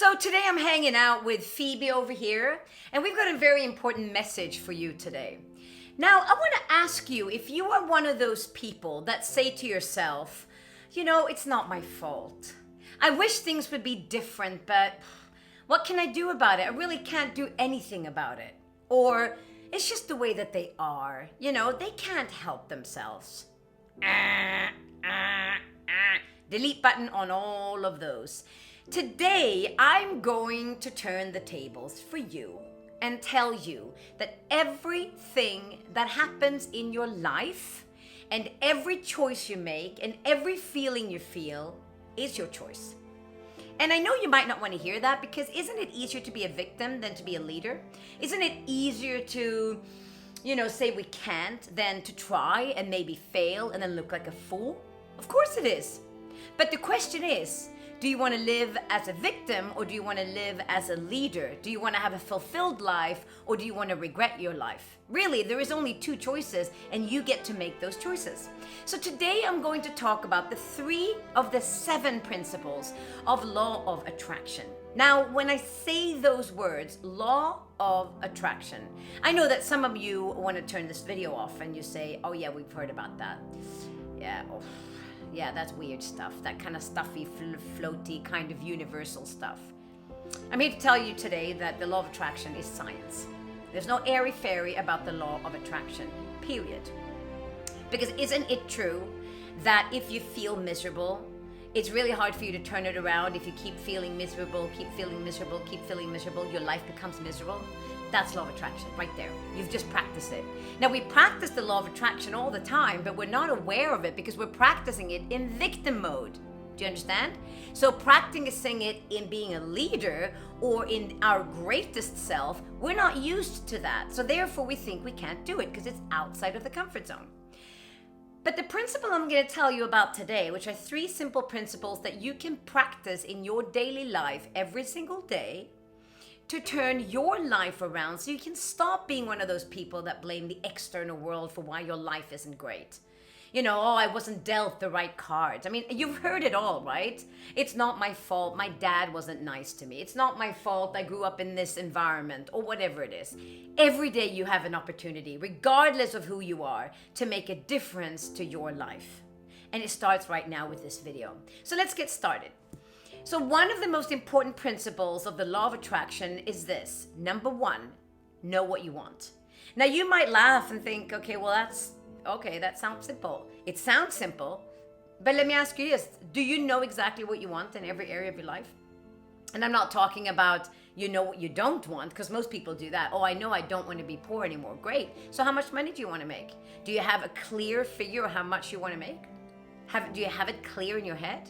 So today I'm hanging out with Phoebe over here, and we've got a very important message for you today. Now, I want to ask you if you are one of those people that say to yourself, it's not my fault. I wish things would be different, but what can I do about it? I really can't do anything about it. Or it's just the way that they are. They can't help themselves. Delete button on all of those. Today, I'm going to turn the tables for you and tell you that everything that happens in your life and every choice you make and every feeling you feel is your choice. And I know you might not want to hear that, because isn't it easier to be a victim than to be a leader? Isn't it easier to, say we can't than to try and maybe fail and then look like a fool? Of course it is. But the question is, do you want to live as a victim, or do you want to live as a leader? Do you want to have a fulfilled life, or do you want to regret your life? Really, there is only two choices, and you get to make those choices. So today I'm going to talk about the 3 of the 7 principles of law of attraction. Now, when I say those words, law of attraction, I know that some of you want to turn this video off and you say, oh yeah, we've heard about that. Yeah, that's weird stuff. That kind of stuffy, floaty, kind of universal stuff. I'm here to tell you today that the law of attraction is science. There's no airy-fairy about the law of attraction, period. Because isn't it true that if you feel miserable, it's really hard for you to turn it around? If you keep feeling miserable, keep feeling miserable, keep feeling miserable, your life becomes miserable? That's law of attraction right there. You've just practiced it. Now, we practice the law of attraction all the time, but we're not aware of it because we're practicing it in victim mode. Do you understand? So practicing it in being a leader or in our greatest self, we're not used to that. So therefore, we think we can't do it because it's outside of the comfort zone. But the principle I'm going to tell you about today, which are 3 simple principles that you can practice in your daily life every single day, to turn your life around so you can stop being one of those people that blame the external world for why your life isn't great. I wasn't dealt the right cards. I mean, you've heard it all, right? It's not my fault. My dad wasn't nice to me. It's not my fault I grew up in this environment, or whatever it is. Every day you have an opportunity, regardless of who you are, to make a difference to your life. And it starts right now with this video. So let's get started. So one of the most important principles of the law of attraction is this. Number 1, know what you want. Now you might laugh and think, that sounds simple. It sounds simple, but let me ask you this. Do you know exactly what you want in every area of your life? And I'm not talking about what you don't want, because most people do that. Oh, I know I don't want to be poor anymore. Great. So how much money do you want to make? Do you have a clear figure of how much you want to make? Do you have it clear in your head?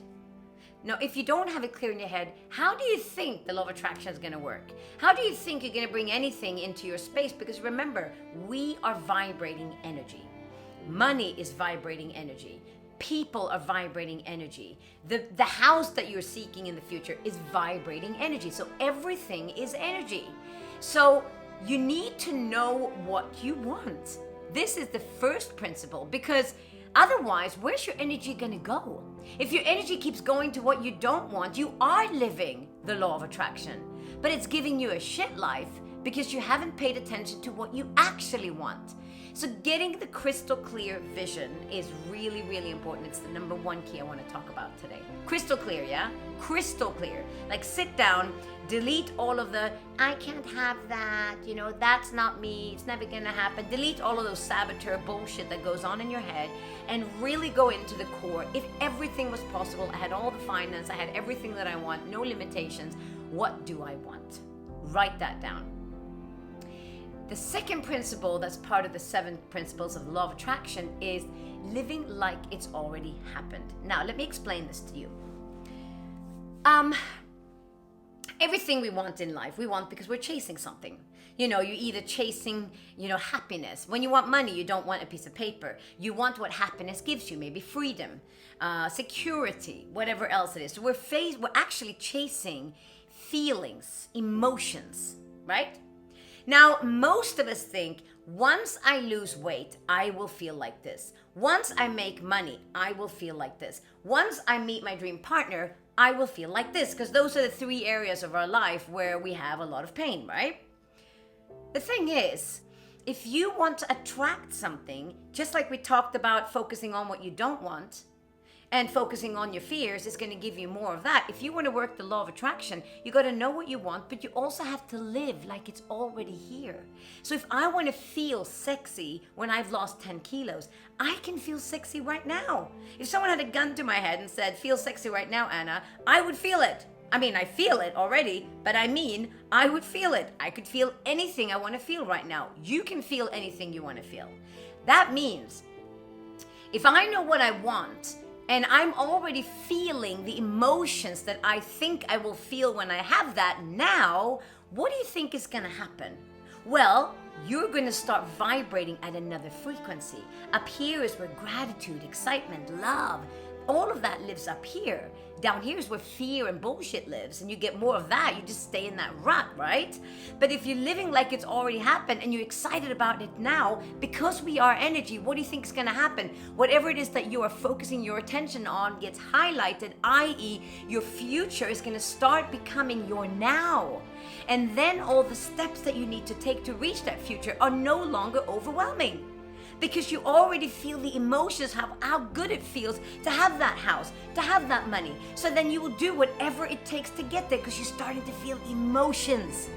Now, if you don't have it clear in your head, how do you think the law of attraction is going to work? How do you think you're going to bring anything into your space? Because remember, we are vibrating energy. Money is vibrating energy. People are vibrating energy. The house that you're seeking in the future is vibrating energy. So everything is energy. So you need to know what you want. This is the first principle, because otherwise, where's your energy going to go? If your energy keeps going to what you don't want, you are living the law of attraction. But it's giving you a shit life because you haven't paid attention to what you actually want. So getting the crystal clear vision is really, really important. It's the number 1 key I want to talk about today. Crystal clear, yeah? Crystal clear. Like, sit down, delete all of the, I can't have that, that's not me, it's never gonna happen. Delete all of those saboteur bullshit that goes on in your head and really go into the core. If everything was possible, I had all the finance, I had everything that I want, no limitations, what do I want? Write that down. The second principle that's part of the 7 principles of the law of attraction is living like it's already happened. Now, let me explain this to you. Everything we want in life, we want because we're chasing something. You're either chasing, happiness. When you want money, you don't want a piece of paper. You want what happiness gives you, maybe freedom, security, whatever else it is. So we're actually chasing feelings, emotions, right? Now, most of us think, once I lose weight, I will feel like this. Once I make money, I will feel like this. Once I meet my dream partner, I will feel like this, because those are the 3 areas of our life where we have a lot of pain, right? The thing is, if you want to attract something, just like we talked about focusing on what you don't want and focusing on your fears is going to give you more of that. If you want to work the law of attraction, you got to know what you want, but you also have to live like it's already here. So if I want to feel sexy when I've lost 10 kilos, I can feel sexy right now. If someone had a gun to my head and said, feel sexy right now, Anna, I would feel it. I mean, I feel it already, but I would feel it. I could feel anything I want to feel right now. You can feel anything you want to feel. That means if I know what I want and I'm already feeling the emotions that I think I will feel when I have that now, what do you think is going to happen? Well, you're going to start vibrating at another frequency. Up here is where gratitude, excitement, love, all of that lives up here. Down here is where fear and bullshit lives, and you get more of that. You just stay in that rut, right? But if you're living like it's already happened and you're excited about it now, because we are energy, what do you think is going to happen? Whatever it is that you are focusing your attention on gets highlighted, i.e. your future is going to start becoming your now. And then all the steps that you need to take to reach that future are no longer overwhelming. Because you already feel the emotions, how good it feels to have that house, to have that money. So then you will do whatever it takes to get there because you're starting to feel emotions.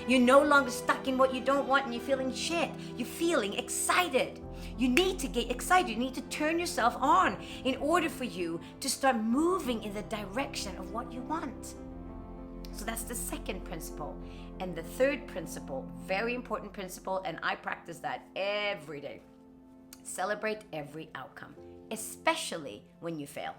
You're no longer stuck in what you don't want and you're feeling shit. You're feeling excited. You need to get excited. You need to turn yourself on in order for you to start moving in the direction of what you want. So that's the second principle. And the third principle, very important principle, and I practice that every day. Celebrate every outcome, especially when you fail.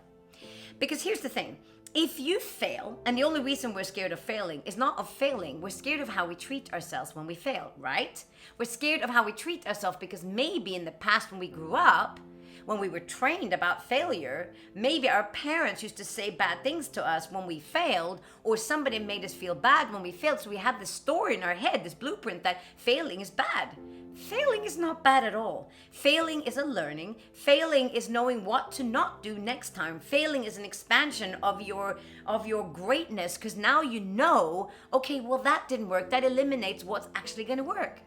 Because here's the thing, if you fail, and the only reason we're scared of failing is not of failing, we're scared of how we treat ourselves when we fail, right? We're scared of how we treat ourselves because maybe in the past when we grew up, when we were trained about failure, maybe our parents used to say bad things to us when we failed, or somebody made us feel bad when we failed. So we have this story in our head, this blueprint that failing is bad. Failing is not bad at all. Failing is a learning. Failing is knowing what to not do next time. Failing is an expansion of your greatness, because now you know, okay, well that didn't work. That eliminates what's actually going to work.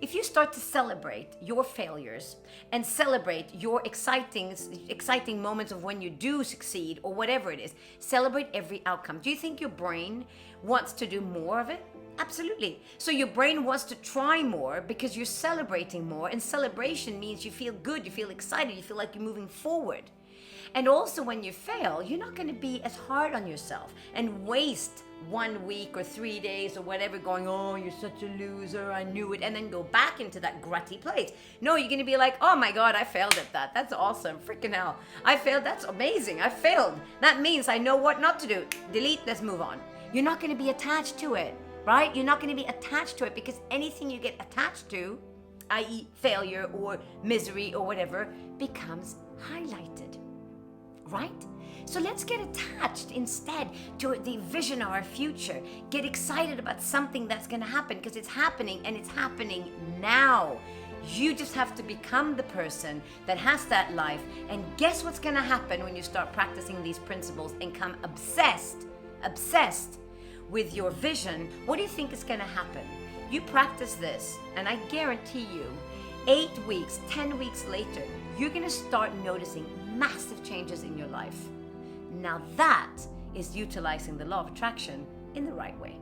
If you start to celebrate your failures and celebrate your exciting moments of when you do succeed or whatever it is, celebrate every outcome. Do you think your brain wants to do more of it? Absolutely. So your brain wants to try more because you're celebrating more, and celebration means you feel good, you feel excited, you feel like you're moving forward. And also when you fail, you're not going to be as hard on yourself and waste 1 week or 3 days or whatever going, oh, you're such a loser, I knew it, and then go back into that grutty place. No, you're going to be like, oh my God, I failed at that. That's awesome. Freaking hell. I failed. That's amazing. I failed. That means I know what not to do. Delete. Let's move on. You're not going to be attached to it, right? You're not going to be attached to it, because anything you get attached to, i.e. failure or misery or whatever, becomes highlighted, right? So let's get attached instead to the vision of our future. Get excited about something that's going to happen, because it's happening, and it's happening now. You just have to become the person that has that life. And guess what's going to happen when you start practicing these principles and come obsessed with your vision? What do you think is going to happen? You practice this, and I guarantee you, 8 weeks, 10 weeks later, you're going to start noticing massive changes in your life. Now that is utilizing the law of attraction in the right way.